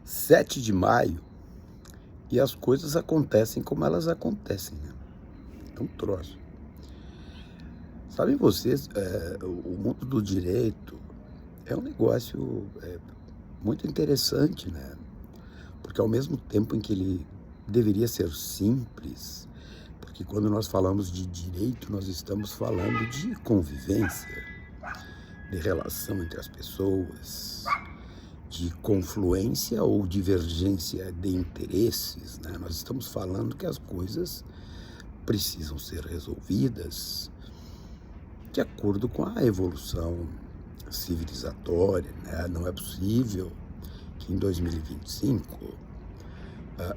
7 de maio e as coisas acontecem como elas acontecem, né? É um troço. Sabem vocês, o mundo do direito é um negócio muito interessante, né? Porque ao mesmo tempo em que ele deveria ser simples, porque quando nós falamos de direito, nós estamos falando de convivência, de relação entre as pessoas, de confluência ou divergência de interesses, né? Nós estamos falando que as coisas precisam ser resolvidas de acordo com a evolução civilizatória, né? Não é possível que em 2025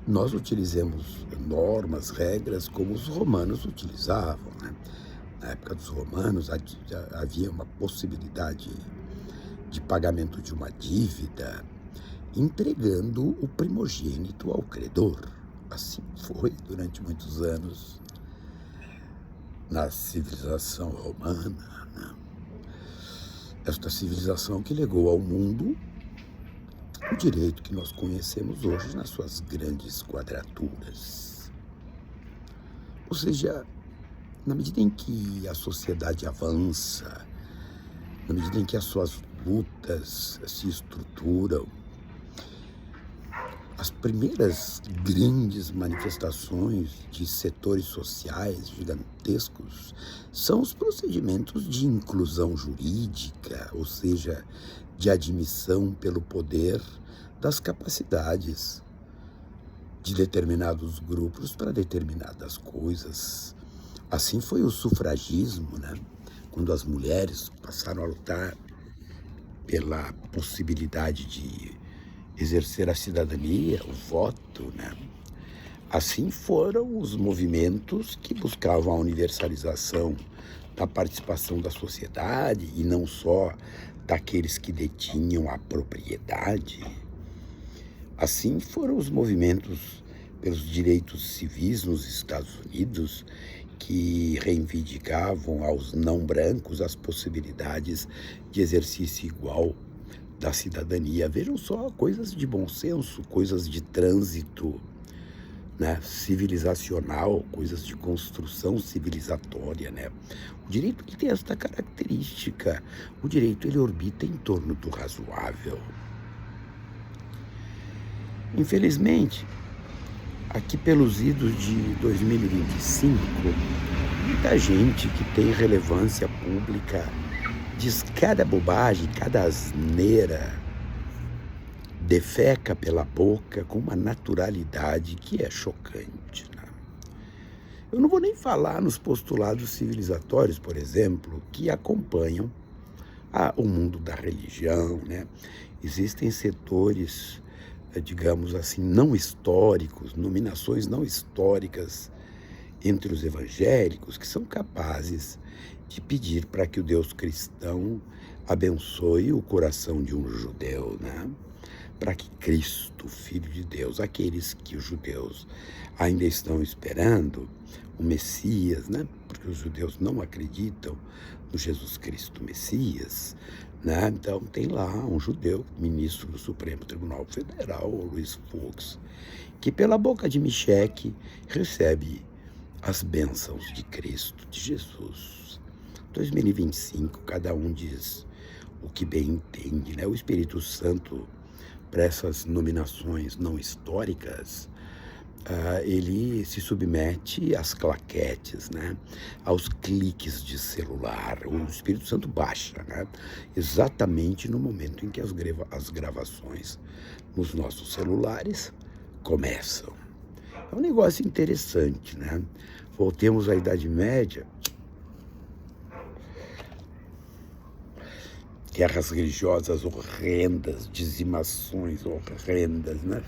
nós utilizemos normas, regras como os romanos utilizavam, né? Na época dos romanos havia uma possibilidade de pagamento de uma dívida entregando o primogênito ao credor. Assim foi durante muitos anos na civilização romana, né? Esta civilização que legou ao mundo o direito que nós conhecemos hoje nas suas grandes quadraturas. Ou seja, na medida em que a sociedade avança, na medida em que as suas lutas se estruturam, as primeiras grandes manifestações de setores sociais gigantescos são os procedimentos de inclusão jurídica, ou seja, de admissão pelo poder das capacidades de determinados grupos para determinadas coisas. Assim foi o sufragismo, né? Quando as mulheres passaram a lutar pela possibilidade de exercer a cidadania, o voto, né? Assim foram os movimentos que buscavam a universalização da participação da sociedade e não só daqueles que detinham a propriedade. Assim foram os movimentos pelos direitos civis nos Estados Unidos, que reivindicavam aos não brancos as possibilidades de exercício igual da cidadania. Vejam só, coisas de bom senso, coisas de trânsito, né, civilizacional, coisas de construção civilizatória, né? O direito ele tem esta característica. O direito ele orbita em torno do razoável. Infelizmente, aqui pelos idos de 2025, muita gente que tem relevância pública diz cada bobagem, cada asneira, defeca pela boca com uma naturalidade que é chocante, né? Eu não vou nem falar nos postulados civilizatórios, por exemplo, que acompanham o mundo da religião, né? Existem setores, digamos assim, não históricos, nominações não históricas entre os evangélicos que são capazes de pedir para que o Deus cristão abençoe o coração de um judeu, né? Para que Cristo, Filho de Deus, aqueles que os judeus ainda estão esperando, o Messias, né? Porque os judeus não acreditam no Jesus Cristo Messias, né? Então tem lá um judeu, ministro do Supremo Tribunal Federal, o Luiz Fux, que pela boca de Micheque recebe as bênçãos de Cristo, de Jesus. 2025, cada um diz o que bem entende, né? O Espírito Santo, para essas nominações não históricas, ele se submete às claquetes, né? Aos cliques de celular. O Espírito Santo baixa, né? Exatamente no momento em que as gravações nos nossos celulares começam. É um negócio interessante, né? Voltemos à Idade Média. Guerras religiosas horrendas, dizimações horrendas, né?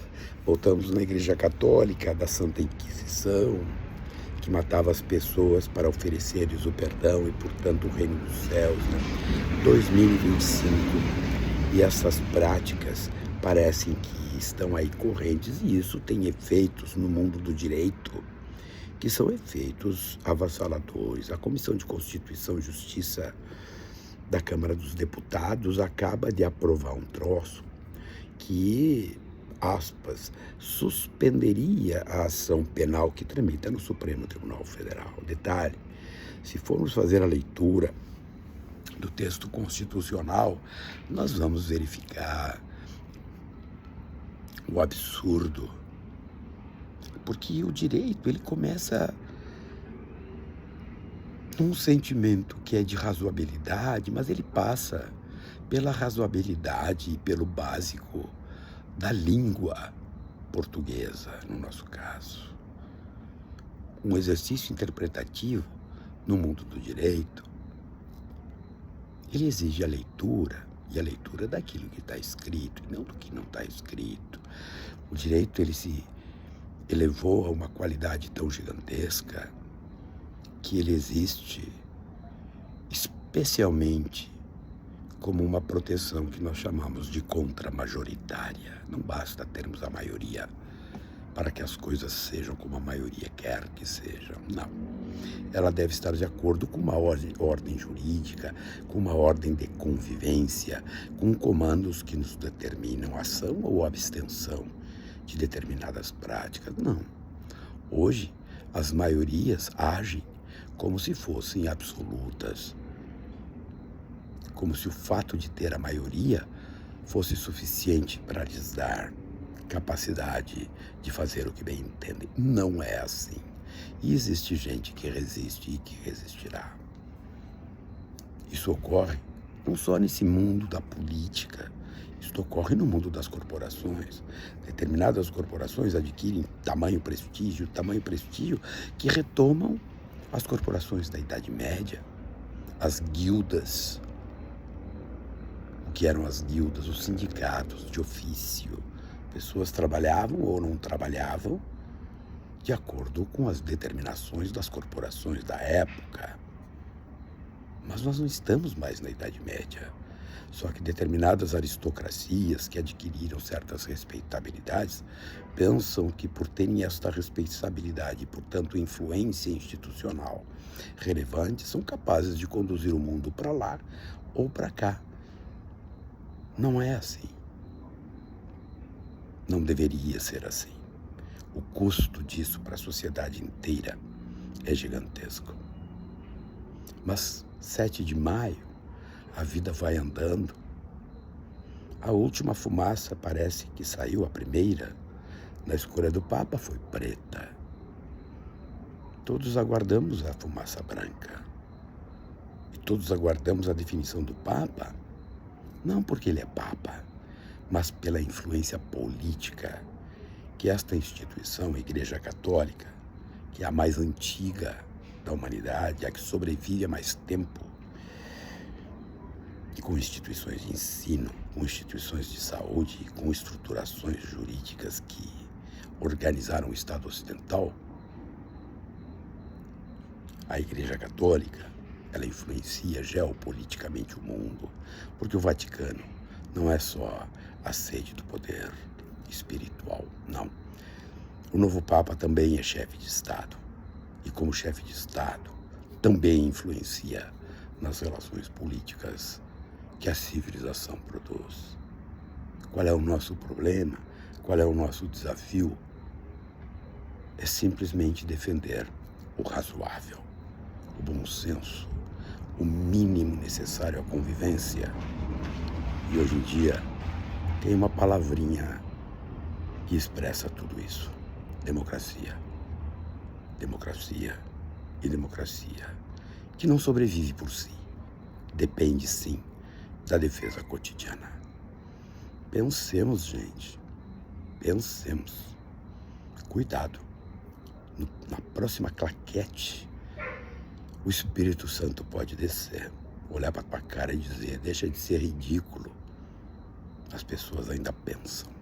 Voltamos na Igreja Católica, da Santa Inquisição, que matava as pessoas para oferecer-lhes o perdão e, portanto, o reino dos céus, né? 2025, e essas práticas parecem que estão aí correntes, e isso tem efeitos no mundo do direito, que são efeitos avassaladores. A Comissão de Constituição e Justiça da Câmara dos Deputados acaba de aprovar um troço que aspas, suspenderia a ação penal que tramita no Supremo Tribunal Federal. Detalhe, se formos fazer a leitura do texto constitucional, nós vamos verificar o absurdo, porque o direito, ele começa num sentimento que é de razoabilidade, mas ele passa pela razoabilidade e pelo básico da língua portuguesa, no nosso caso. Um exercício interpretativo no mundo do direito, ele exige a leitura, e a leitura daquilo que está escrito, e não do que não está escrito. O direito, ele se elevou a uma qualidade tão gigantesca que ele existe especialmente como uma proteção que nós chamamos de contra-majoritária. Não basta termos a maioria para que as coisas sejam como a maioria quer que sejam. Não. Ela deve estar de acordo com uma ordem jurídica, com uma ordem de convivência, com comandos que nos determinam ação ou abstenção de determinadas práticas. Não. Hoje, as maiorias agem como se fossem absolutas, como se o fato de ter a maioria fosse suficiente para lhes dar capacidade de fazer o que bem entendem. Não é assim. E existe gente que resiste e que resistirá. Isso ocorre não só nesse mundo da política, isso ocorre no mundo das corporações. Determinadas corporações adquirem tamanho prestígio que retomam as corporações da Idade Média, as guildas. O que eram as guildas? Os sindicatos de ofício. Pessoas trabalhavam ou não trabalhavam de acordo com as determinações das corporações da época. Mas nós não estamos mais na Idade Média. Só que determinadas aristocracias que adquiriram certas respeitabilidades pensam que por terem esta respeitabilidade e, portanto, influência institucional relevante, são capazes de conduzir o mundo para lá ou para cá. Não é assim. Não deveria ser assim. O custo disso para a sociedade inteira é gigantesco. Mas 7 de maio, a vida vai andando. A última fumaça parece que saiu, a primeira, na escolha do Papa, foi preta. Todos aguardamos a fumaça branca. E todos aguardamos a definição do Papa, não porque ele é Papa, mas pela influência política que esta instituição, a Igreja Católica, que é a mais antiga da humanidade, a que sobrevive há mais tempo, e com instituições de ensino, com instituições de saúde, com estruturações jurídicas que organizaram o Estado Ocidental, a Igreja Católica, ela influencia geopoliticamente o mundo, porque o Vaticano não é só a sede do poder espiritual, não. O novo Papa também é chefe de Estado, e como chefe de Estado, também influencia nas relações políticas que a civilização produz. Qual é o nosso problema? Qual é o nosso desafio? É simplesmente defender o razoável, o bom senso, o mínimo necessário à convivência. E hoje em dia tem uma palavrinha que expressa tudo isso: democracia. Democracia e democracia, que não sobrevive por si, depende sim da defesa cotidiana. Pensemos, gente, pensemos. Cuidado, na próxima claquete, o Espírito Santo pode descer, olhar para tua cara e dizer: deixa de ser ridículo. As pessoas ainda pensam.